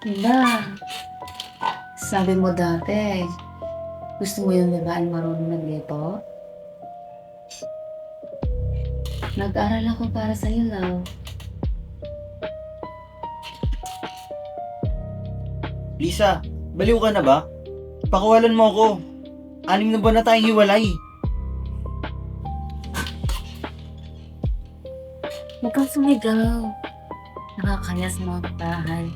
Hila, sabi mo dati, gusto mo yung babaeng marunong magluto? Nag-aral ako para sa'yo, love. Lisa, baliw ka na ba? Pakawalan mo ako. 6 na buwan na tayong hiwalay. Huwag kang sumigaw. Nakakaya sa mga bahay.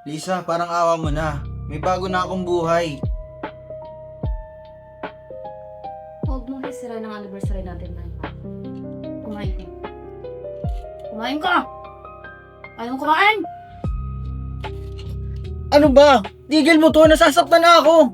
Lisa, parang awa mo na. May bago na akong buhay. Huwag mo isira ng anniversary natin, man. Kumain ka. Kumain ka! Ayaw kumain! Ano ba? Tigil mo to, nasasaktan na ako.